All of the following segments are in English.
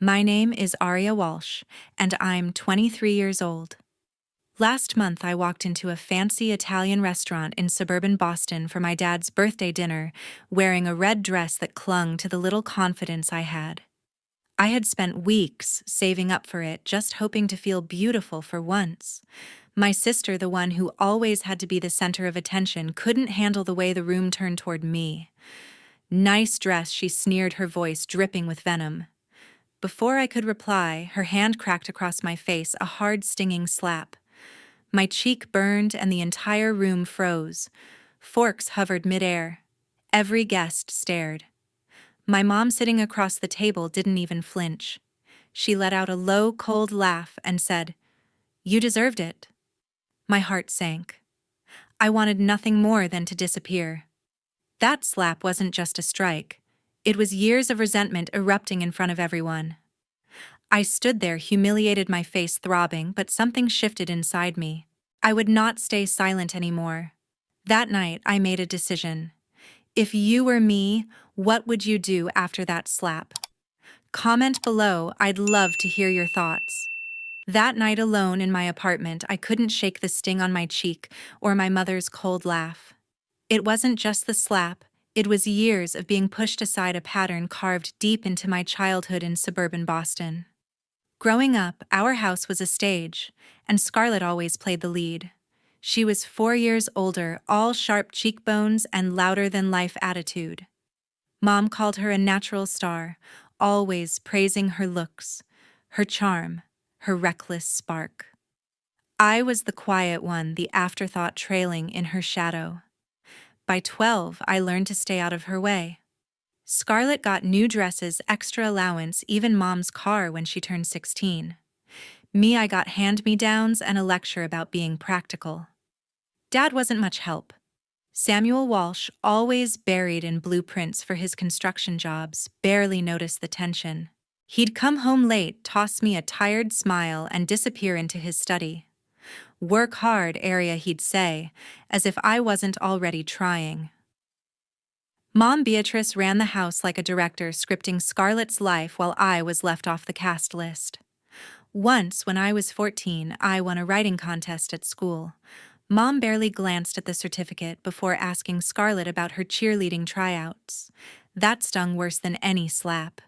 My name is Aria Walsh, and I'm 23 years old. Last month, I walked into a fancy Italian restaurant in suburban Boston for my dad's birthday dinner, wearing a red dress that clung to the little confidence I had. I had spent weeks saving up for it, just hoping to feel beautiful for once. My sister, the one who always had to be the center of attention, couldn't handle the way the room turned toward me. "Nice dress," she sneered, her voice dripping with venom. Before I could reply, her hand cracked across my face, a hard, stinging slap. My cheek burned and the entire room froze. Forks hovered midair. Every guest stared. My mom, sitting across the table, didn't even flinch. She let out a low, cold laugh and said, "You deserved it." My heart sank. I wanted nothing more than to disappear. That slap wasn't just a strike. It was years of resentment erupting in front of everyone. I stood there, humiliated, my face throbbing, but something shifted inside me. I would not stay silent anymore. That night, I made a decision. If you were me, what would you do after that slap? Comment below, I'd love to hear your thoughts. That night alone in my apartment, I couldn't shake the sting on my cheek or my mother's cold laugh. It wasn't just the slap, it was years of being pushed aside, a pattern carved deep into my childhood in suburban Boston. Growing up, our house was a stage, and Scarlett always played the lead. She was 4 years older, all sharp cheekbones and louder-than-life attitude. Mom called her a natural star, always praising her looks, her charm, her reckless spark. I was the quiet one, the afterthought trailing in her shadow. By 12, I learned to stay out of her way. Scarlett got new dresses, extra allowance, even Mom's car when she turned 16. Me, I got hand-me-downs and a lecture about being practical. Dad wasn't much help. Samuel Walsh, always buried in blueprints for his construction jobs, barely noticed the tension. He'd come home late, toss me a tired smile, and disappear into his study. "Work hard, Aria," he'd say, as if I wasn't already trying. Mom Beatrice ran the house like a director, scripting Scarlett's life while I was left off the cast list. Once, when I was 14, I won a writing contest at school. Mom barely glanced at the certificate before asking Scarlett about her cheerleading tryouts. That stung worse than any slap.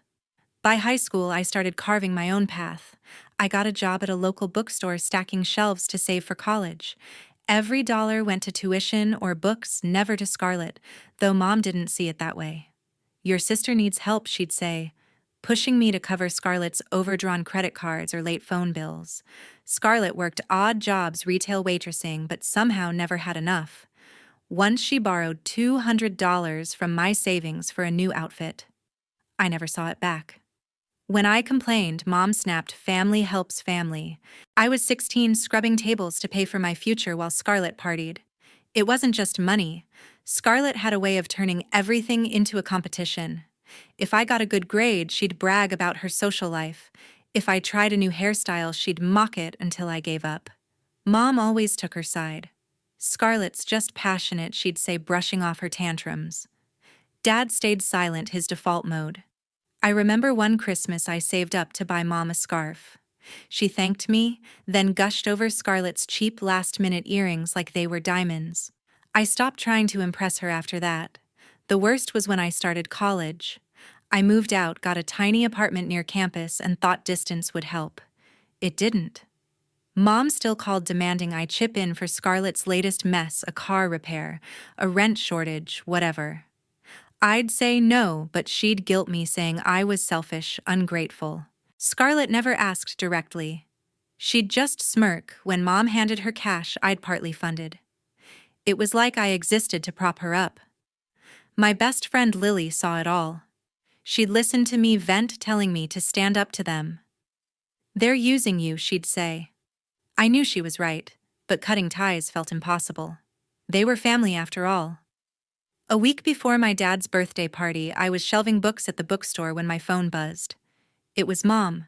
By high school, I started carving my own path. I got a job at a local bookstore, stacking shelves to save for college. Every dollar went to tuition or books, never to Scarlett, though Mom didn't see it that way. "Your sister needs help," she'd say, pushing me to cover Scarlett's overdrawn credit cards or late phone bills. Scarlett worked odd jobs, retail waitressing, but somehow never had enough. Once she borrowed $200 from my savings for a new outfit. I never saw it back. When I complained, Mom snapped, "Family helps family." I was 16, scrubbing tables to pay for my future while Scarlett partied. It wasn't just money. Scarlett had a way of turning everything into a competition. If I got a good grade, she'd brag about her social life. If I tried a new hairstyle, she'd mock it until I gave up. Mom always took her side. "Scarlett's just passionate," she'd say, brushing off her tantrums. Dad stayed silent, his default mode. I remember one Christmas I saved up to buy Mom a scarf. She thanked me, then gushed over Scarlett's cheap last-minute earrings like they were diamonds. I stopped trying to impress her after that. The worst was when I started college. I moved out, got a tiny apartment near campus, and thought distance would help. It didn't. Mom still called, demanding I chip in for Scarlett's latest mess, a car repair, a rent shortage, whatever. I'd say no, but she'd guilt me, saying I was selfish, ungrateful. Scarlett never asked directly. She'd just smirk when Mom handed her cash I'd partly funded. It was like I existed to prop her up. My best friend Lily saw it all. She'd listen to me vent, telling me to stand up to them. "They're using you," she'd say. I knew she was right, but cutting ties felt impossible. They were family after all. A week before my dad's birthday party, I was shelving books at the bookstore when my phone buzzed. It was Mom.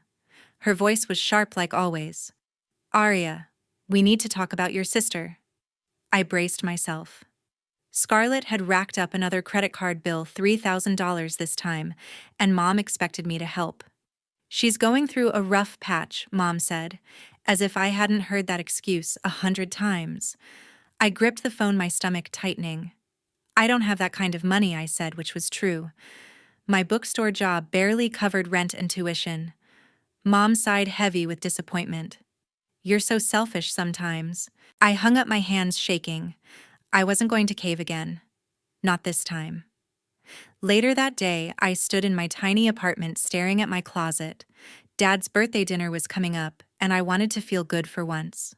Her voice was sharp like always. "Aria, we need to talk about your sister." I braced myself. Scarlett had racked up another credit card bill, $3,000 this time, and Mom expected me to help. She's going through a rough patch, Mom said, as if I hadn't heard that excuse 100 times. I gripped the phone, my stomach tightening. I don't have that kind of money, I said, which was true. My bookstore job barely covered rent and tuition. Mom sighed heavy with disappointment. You're so selfish sometimes. I hung up my hands, shaking. I wasn't going to cave again. Not this time. Later that day, I stood in my tiny apartment staring at my closet. Dad's birthday dinner was coming up, and I wanted to feel good for once.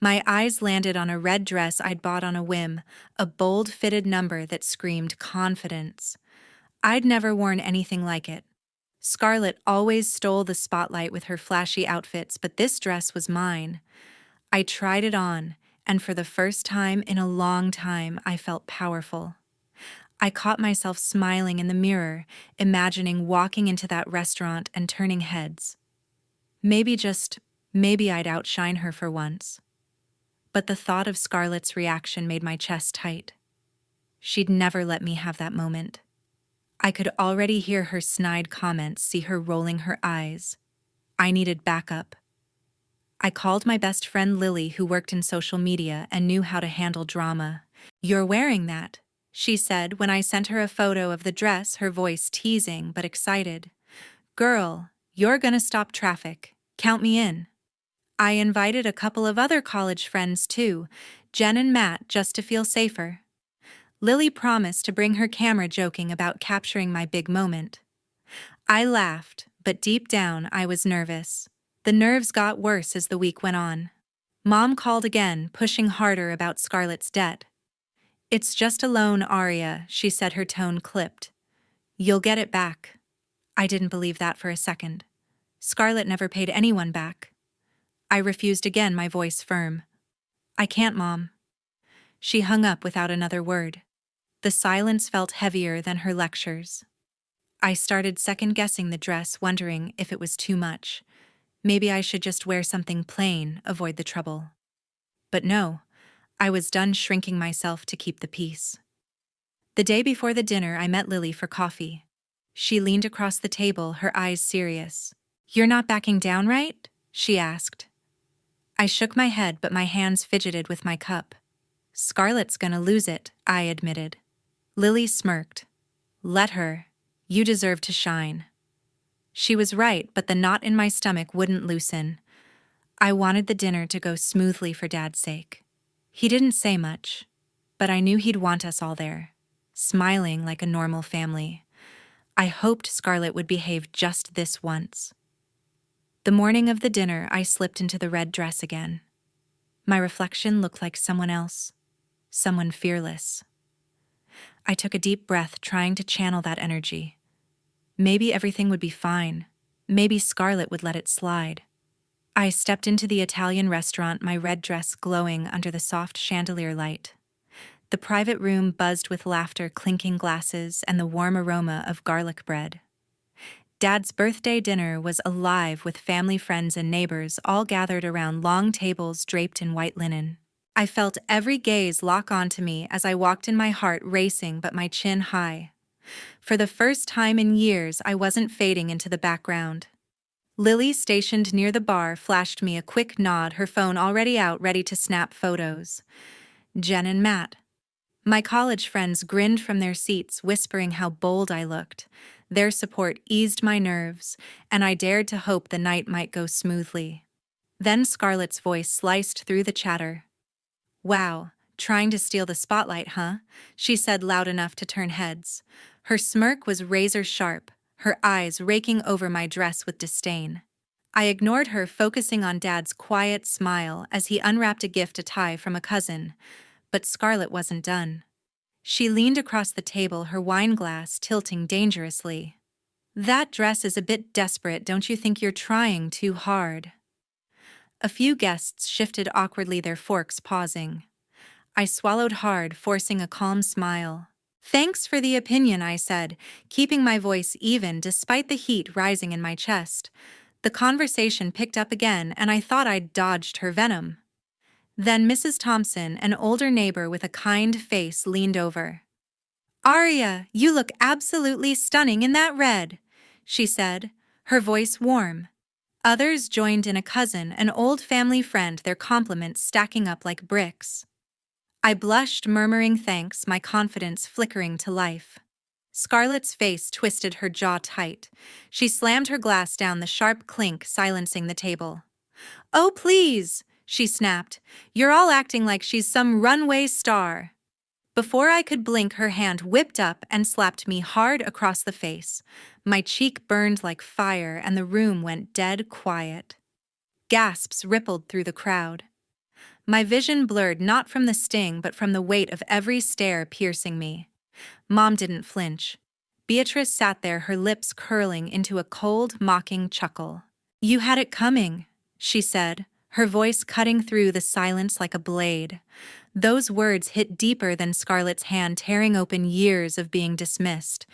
My eyes landed on a red dress I'd bought on a whim, a bold fitted number that screamed confidence. I'd never worn anything like it. Scarlett always stole the spotlight with her flashy outfits, but this dress was mine. I tried it on, and for the first time in a long time, I felt powerful. I caught myself smiling in the mirror, imagining walking into that restaurant and turning heads. Maybe I'd outshine her for once. But the thought of Scarlett's reaction made my chest tight. She'd never let me have that moment. I could already hear her snide comments, see her rolling her eyes. I needed backup. I called my best friend Lily, who worked in social media and knew how to handle drama. You're wearing that, she said when I sent her a photo of the dress, her voice teasing but excited. Girl, you're gonna stop traffic. Count me in. I invited a couple of other college friends too, Jen and Matt, just to feel safer. Lily promised to bring her camera, joking about capturing my big moment. I laughed, but deep down I was nervous. The nerves got worse as the week went on. Mom called again, pushing harder about Scarlett's debt. It's just a loan, Aria, she said, her tone clipped. You'll get it back. I didn't believe that for a second. Scarlett never paid anyone back. I refused again, my voice firm. I can't, Mom. She hung up without another word. The silence felt heavier than her lectures. I started second-guessing the dress, wondering if it was too much. Maybe I should just wear something plain, avoid the trouble. But no, I was done shrinking myself to keep the peace. The day before the dinner, I met Lily for coffee. She leaned across the table, her eyes serious. You're not backing down, right? She asked. I shook my head, but my hands fidgeted with my cup. Scarlett's gonna lose it, I admitted. Lily smirked. Let her. You deserve to shine. She was right, but the knot in my stomach wouldn't loosen. I wanted the dinner to go smoothly for Dad's sake. He didn't say much, but I knew he'd want us all there, smiling like a normal family. I hoped Scarlett would behave just this once. The morning of the dinner, I slipped into the red dress again. My reflection looked like someone else, someone fearless. I took a deep breath, trying to channel that energy. Maybe everything would be fine. Maybe Scarlett would let it slide. I stepped into the Italian restaurant, my red dress glowing under the soft chandelier light. The private room buzzed with laughter, clinking glasses, and the warm aroma of garlic bread. Dad's birthday dinner was alive with family, friends, and neighbors, all gathered around long tables draped in white linen. I felt every gaze lock onto me as I walked in, my heart racing but my chin high. For the first time in years, I wasn't fading into the background. Lily, stationed near the bar, flashed me a quick nod, her phone already out, ready to snap photos. Jen and Matt. My college friends grinned from their seats, whispering how bold I looked. Their support eased my nerves, and I dared to hope the night might go smoothly. Then Scarlett's voice sliced through the chatter. Wow, trying to steal the spotlight, huh? She said, loud enough to turn heads. Her smirk was razor sharp, her eyes raking over my dress with disdain. I ignored her, focusing on Dad's quiet smile as he unwrapped a gift, a tie from a cousin. But Scarlett wasn't done. She leaned across the table, her wine glass tilting dangerously. That dress is a bit desperate, don't you think you're trying too hard? A few guests shifted awkwardly, their forks pausing. I swallowed hard, forcing a calm smile. Thanks for the opinion, I said, keeping my voice even despite the heat rising in my chest. The conversation picked up again, and I thought I'd dodged her venom. Then Mrs. Thompson, an older neighbor with a kind face, leaned over. Aria, you look absolutely stunning in that red, she said, her voice warm. Others joined in a cousin, an old family friend, their compliments stacking up like bricks. I blushed, murmuring thanks, my confidence flickering to life. Scarlett's face twisted, her jaw tight. She slammed her glass down, the sharp clink silencing the table. "Oh, please," she snapped. "You're all acting like she's some runway star." Before I could blink, her hand whipped up and slapped me hard across the face. My cheek burned like fire, and the room went dead quiet. Gasps rippled through the crowd. My vision blurred, not from the sting but from the weight of every stare piercing me. Mom didn't flinch. Beatrice sat there, her lips curling into a cold, mocking chuckle. "You had it coming," she said, her voice cutting through the silence like a blade. Those words hit deeper than Scarlett's hand tearing open years of being dismissed.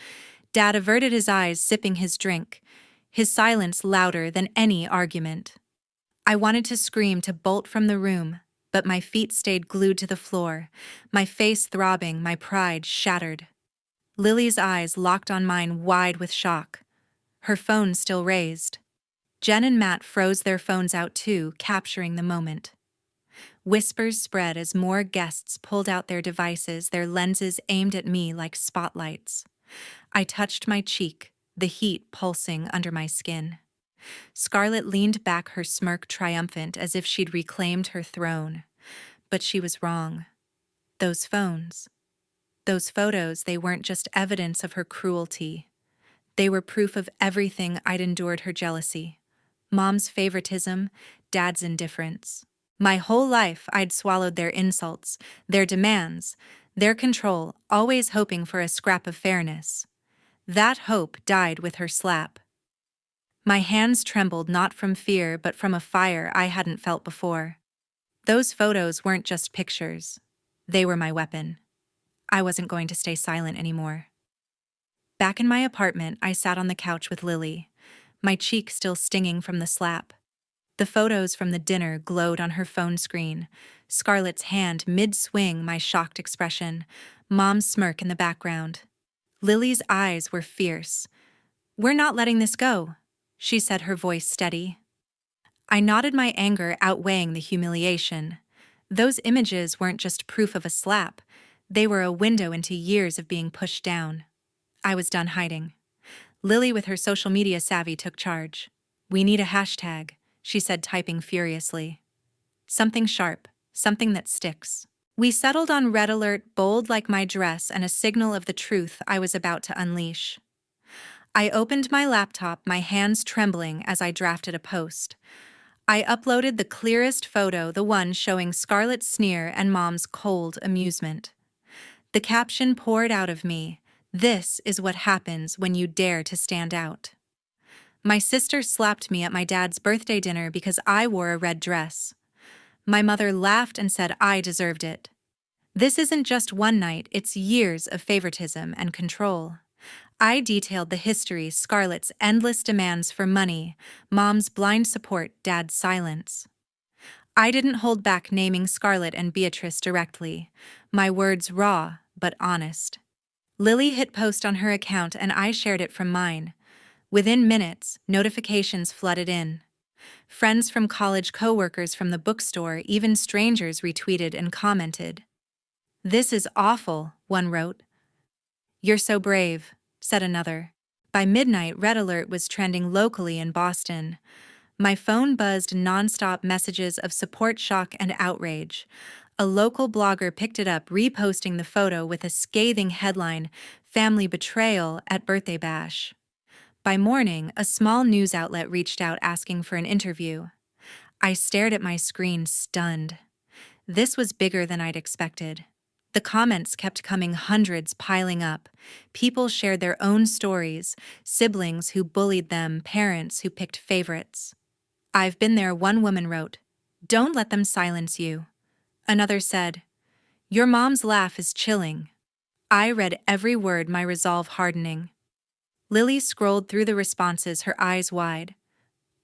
Dad averted his eyes, sipping his drink, his silence louder than any argument. I wanted to scream, to bolt from the room, but my feet stayed glued to the floor, my face throbbing, my pride shattered. Lily's eyes locked on mine, wide with shock. Her phone still raised. Jen and Matt froze their phones out too, capturing the moment. Whispers spread as more guests pulled out their devices, their lenses aimed at me like spotlights. I touched my cheek, the heat pulsing under my skin. Scarlett leaned back, her smirk triumphant, as if she'd reclaimed her throne. But she was wrong. Those phones, those photos, they weren't just evidence of her cruelty. They were proof of everything I'd endured: her jealousy, Mom's favoritism, Dad's indifference. My whole life I'd swallowed their insults, their demands, their control, always hoping for a scrap of fairness. That hope died with her slap. My hands trembled, not from fear but from a fire I hadn't felt before. Those photos weren't just pictures. They were my weapon. I wasn't going to stay silent anymore. Back in my apartment, I sat on the couch with Lily, my cheek still stinging from the slap. The photos from the dinner glowed on her phone screen, Scarlett's hand mid-swing, my shocked expression, Mom's smirk in the background. Lily's eyes were fierce. "We're not letting this go," she said, her voice steady. I nodded, my anger outweighing the humiliation. Those images weren't just proof of a slap. They were a window into years of being pushed down. I was done hiding. Lily, with her social media savvy, took charge. "We need a hashtag," she said, typing furiously. "Something sharp, something that sticks." We settled on red alert, bold like my dress and a signal of the truth I was about to unleash. I opened my laptop, my hands trembling as I drafted a post. I uploaded the clearest photo, the one showing Scarlett's sneer and Mom's cold amusement. The caption poured out of me: "This is what happens when you dare to stand out." My sister slapped me at my dad's birthday dinner because I wore a red dress. My mother laughed and said I deserved it. This isn't just one night, it's years of favoritism and control. I detailed the history: Scarlett's endless demands for money, Mom's blind support, Dad's silence. I didn't hold back, naming Scarlett and Beatrice directly, my words raw but honest. Lily hit post on her account and I shared it from mine. Within minutes, notifications flooded in. Friends from college, coworkers from the bookstore, even strangers retweeted and commented. "This is awful," one wrote. "You're so brave," said another. By midnight, Red Alert was trending locally in Boston. My phone buzzed, nonstop messages of support, shock, and outrage. A local blogger picked it up, reposting the photo with a scathing headline: "Family Betrayal at Birthday Bash." By morning, a small news outlet reached out asking for an interview. I stared at my screen, stunned. This was bigger than I'd expected. The comments kept coming, hundreds piling up. People shared their own stories: siblings who bullied them, parents who picked favorites. "I've been there," one woman wrote. "Don't let them silence you." Another said, "Your mom's laugh is chilling." I read every word, my resolve hardening. Lily scrolled through the responses, her eyes wide.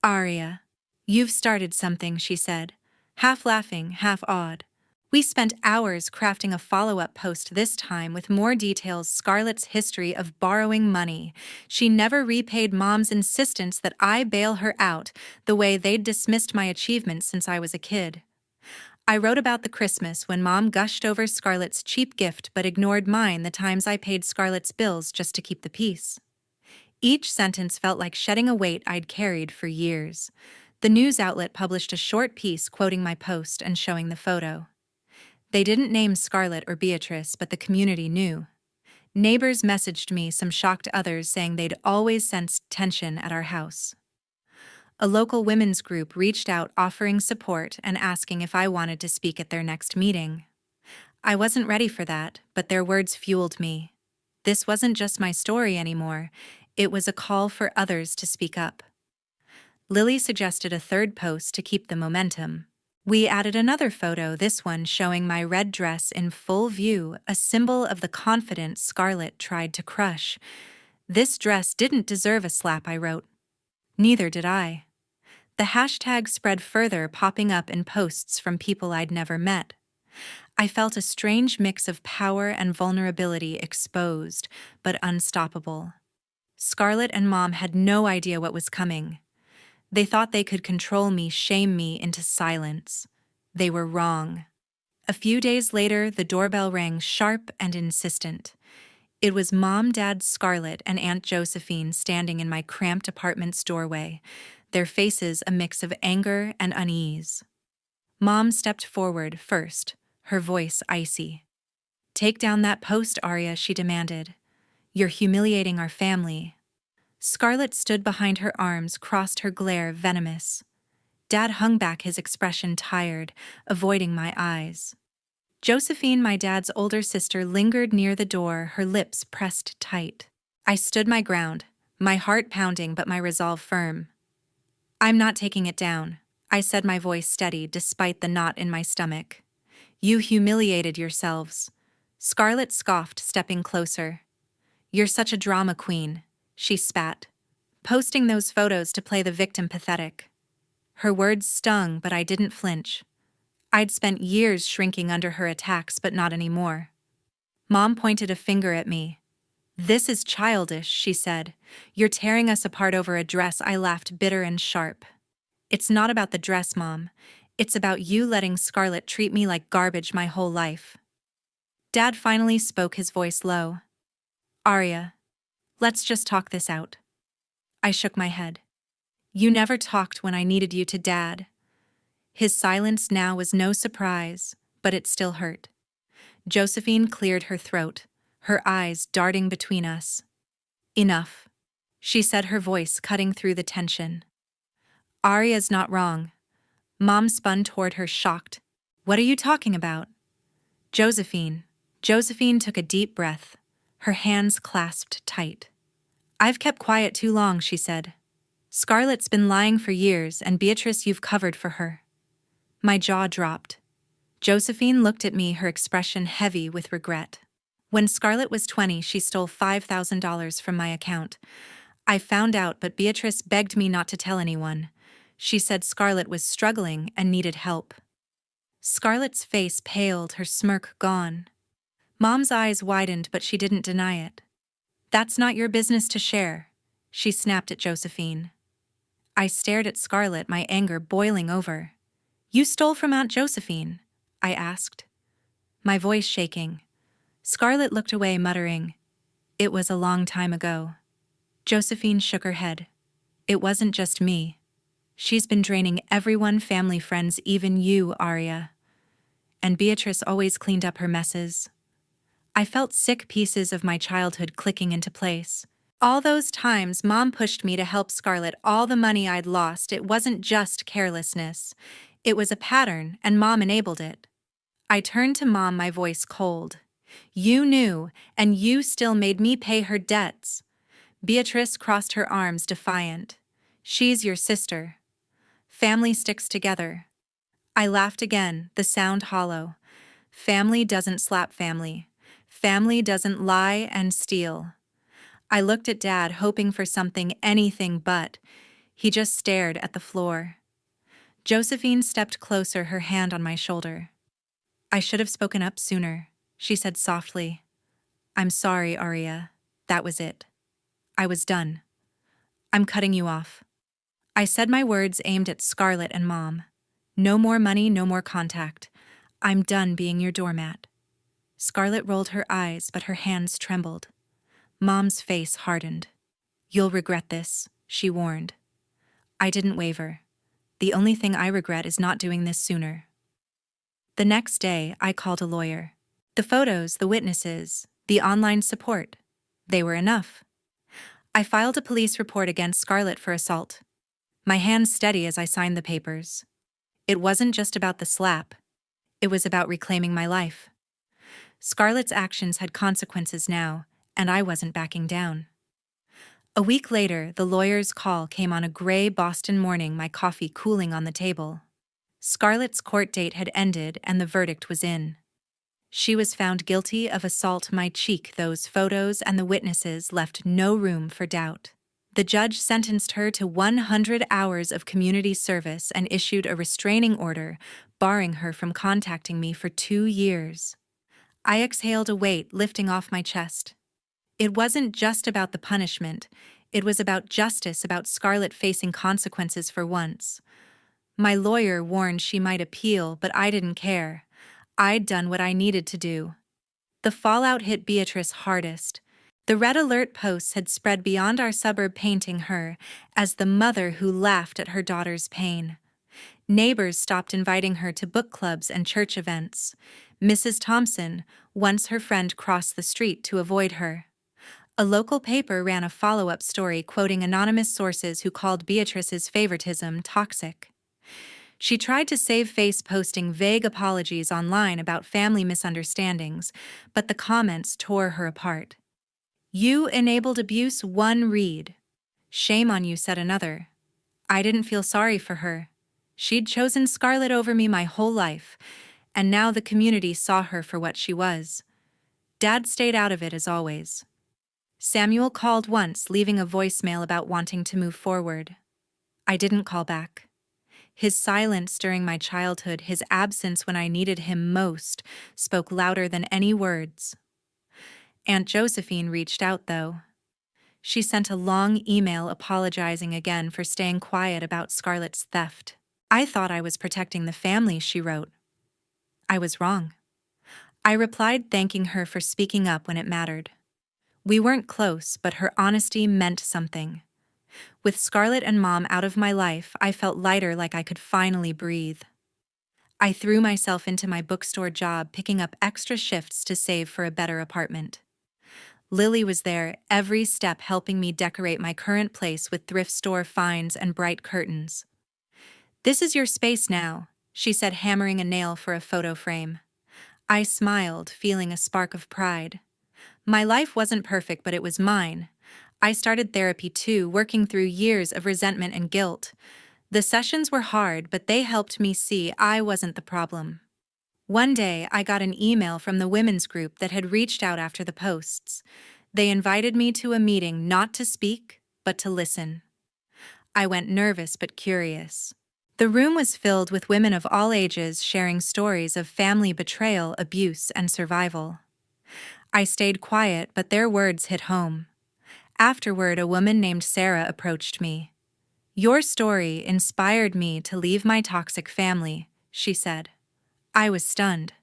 "Aria, you've started something," she said, half laughing, half awed. We spent hours crafting a follow-up post this time with more details. Scarlett's history of borrowing money. She never repaid Mom's insistence that I bail her out, the way they'd dismissed my achievements since I was a kid. I wrote about the Christmas when Mom gushed over Scarlett's cheap gift but ignored mine, the times I paid Scarlett's bills just to keep the peace. Each sentence felt like shedding a weight I'd carried for years. The news outlet published a short piece quoting my post and showing the photo. They didn't name Scarlett or Beatrice, but the community knew. Neighbors messaged me, some shocked, others saying they'd always sensed tension at our house. A local women's group reached out offering support and asking if I wanted to speak at their next meeting. I wasn't ready for that, but their words fueled me. This wasn't just my story anymore, it was a call for others to speak up. Lily suggested a third post to keep the momentum. We added another photo, this one showing my red dress in full view, a symbol of the confidence Scarlett tried to crush. This dress didn't deserve a slap, I wrote. Neither did I. The hashtag spread further, popping up in posts from people I'd never met. I felt a strange mix of power and vulnerability, exposed, but unstoppable. Scarlett and Mom had no idea what was coming. They thought they could control me, shame me into silence. They were wrong. A few days later, the doorbell rang, sharp and insistent. It was Mom, Dad, Scarlett, and Aunt Josephine standing in my cramped apartment's doorway, their faces a mix of anger and unease. Mom stepped forward first, her voice icy. "Take down that post, Aria," she demanded. "You're humiliating our family." Scarlett stood behind her arms, crossed, her glare venomous. Dad hung back, his expression tired, avoiding my eyes. Josephine, my dad's older sister, lingered near the door, her lips pressed tight. I stood my ground, my heart pounding but my resolve firm. "I'm not taking it down," I said, my voice steady despite the knot in my stomach. "You humiliated yourselves." Scarlett scoffed, stepping closer. "You're such a drama queen," she spat, posting those photos to play the victim, pathetic. Her words stung, but I didn't flinch. I'd spent years shrinking under her attacks, but not anymore. Mom pointed a finger at me. "This is childish," she said. "You're tearing us apart over a dress." I laughed, bitter and sharp. "It's not about the dress, Mom. It's about you letting Scarlett treat me like garbage my whole life." Dad finally spoke, his voice low. "Aria, let's just talk this out." I shook my head. "You never talked when I needed you to, Dad." His silence now was no surprise, but it still hurt. Josephine cleared her throat, her eyes darting between us. "Enough," she said, her voice cutting through the tension. "Aria's not wrong." Mom spun toward her, shocked. "What are you talking about?" Josephine took a deep breath, her hands clasped tight. "I've kept quiet too long," she said. "Scarlett's been lying for years, and Beatrice, you've covered for her." My jaw dropped. Josephine looked at me, her expression heavy with regret. "When Scarlett was 20, she stole $5,000 from my account. I found out, but Beatrice begged me not to tell anyone. She said Scarlett was struggling and needed help." Scarlett's face paled, her smirk gone. Mom's eyes widened, but she didn't deny it. "That's not your business to share," she snapped at Josephine. I stared at Scarlett, my anger boiling over. "You stole from Aunt Josephine?" I asked, my voice shaking. Scarlett looked away, muttering, "It was a long time ago." Josephine shook her head. "It wasn't just me. She's been draining everyone, family, friends, even you, Aria. And Beatrice always cleaned up her messes." I felt sick, pieces of my childhood clicking into place. All those times Mom pushed me to help Scarlett, all the money I'd lost, it wasn't just carelessness. It was a pattern, and Mom enabled it. I turned to Mom, my voice cold. "You knew, and you still made me pay her debts." Beatrice crossed her arms, defiant. "She's your sister. Family sticks together." I laughed again, the sound hollow. Family doesn't slap family. Family doesn't lie and steal. I looked at Dad, hoping for something, anything but. He just stared at the floor. Josephine stepped closer, her hand on my shoulder. I should have spoken up sooner, she said softly. I'm sorry, Aria. That was it. I was done. I'm cutting you off. I said my words aimed at Scarlett and Mom. No more money, no more contact. I'm done being your doormat. Scarlett rolled her eyes, but her hands trembled. Mom's face hardened. You'll regret this, she warned. I didn't waver. The only thing I regret is not doing this sooner. The next day, I called a lawyer. The photos, the witnesses, the online support, they were enough. I filed a police report against Scarlett for assault. My hands steady as I signed the papers. It wasn't just about the slap. It was about reclaiming my life. Scarlett's actions had consequences now, and I wasn't backing down. A week later, the lawyer's call came on a gray Boston morning, my coffee cooling on the table. Scarlett's court date had ended and the verdict was in. She was found guilty of assault. My cheek, those photos and the witnesses left no room for doubt. The judge sentenced her to 100 hours of community service and issued a restraining order, barring her from contacting me for 2 years. I exhaled, a weight lifting off my chest. It wasn't just about the punishment, it was about justice, about Scarlett facing consequences for once. My lawyer warned she might appeal, but I didn't care. I'd done what I needed to do. The fallout hit Beatrice hardest. The red alert posts had spread beyond our suburb, painting her as the mother who laughed at her daughter's pain. Neighbors stopped inviting her to book clubs and church events. Mrs. Thompson, once her friend, crossed the street to avoid her. A local paper ran a follow-up story quoting anonymous sources who called Beatrice's favoritism toxic. She tried to save face, posting vague apologies online about family misunderstandings, but the comments tore her apart. You enabled abuse, one read. Shame on you, said another. I didn't feel sorry for her. She'd chosen Scarlett over me my whole life, and now the community saw her for what she was. Dad stayed out of it as always. Samuel called once, leaving a voicemail about wanting to move forward. I didn't call back. His silence during my childhood, his absence when I needed him most, spoke louder than any words. Aunt Josephine reached out, though. She sent a long email apologizing again for staying quiet about Scarlett's theft. I thought I was protecting the family, she wrote. I was wrong. I replied, thanking her for speaking up when it mattered. We weren't close, but her honesty meant something. With Scarlett and Mom out of my life, I felt lighter, like I could finally breathe. I threw myself into my bookstore job, picking up extra shifts to save for a better apartment. Lily was there, every step helping me decorate my current place with thrift store finds and bright curtains. This is your space now, she said, hammering a nail for a photo frame. I smiled, feeling a spark of pride. My life wasn't perfect, but it was mine. I started therapy too, working through years of resentment and guilt. The sessions were hard, but they helped me see I wasn't the problem. One day, I got an email from the women's group that had reached out after the posts. They invited me to a meeting, not to speak, but to listen. I went, nervous but curious. The room was filled with women of all ages sharing stories of family betrayal, abuse, and survival. I stayed quiet, but their words hit home. Afterward, a woman named Sarah approached me. Your story inspired me to leave my toxic family, she said. I was stunned.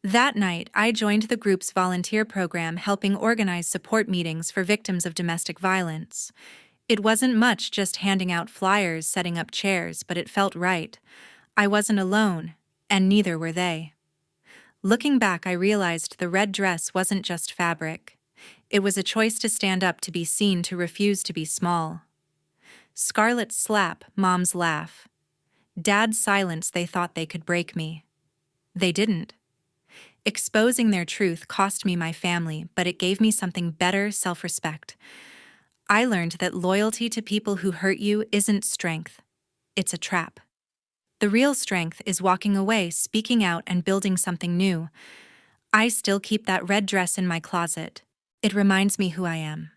That night, I joined the group's volunteer program, helping organize support meetings for victims of domestic violence. It wasn't much, just handing out flyers, setting up chairs, but it felt right. I wasn't alone, and neither were they. Looking back, I realized the red dress wasn't just fabric. It was a choice to stand up, to be seen, to refuse to be small. Scarlett's slap, Mom's laugh. Dad's silence, they thought they could break me. They didn't. Exposing their truth cost me my family, but it gave me something better: self-respect. I learned that loyalty to people who hurt you isn't strength. It's a trap. The real strength is walking away, speaking out, and building something new. I still keep that red dress in my closet. It reminds me who I am.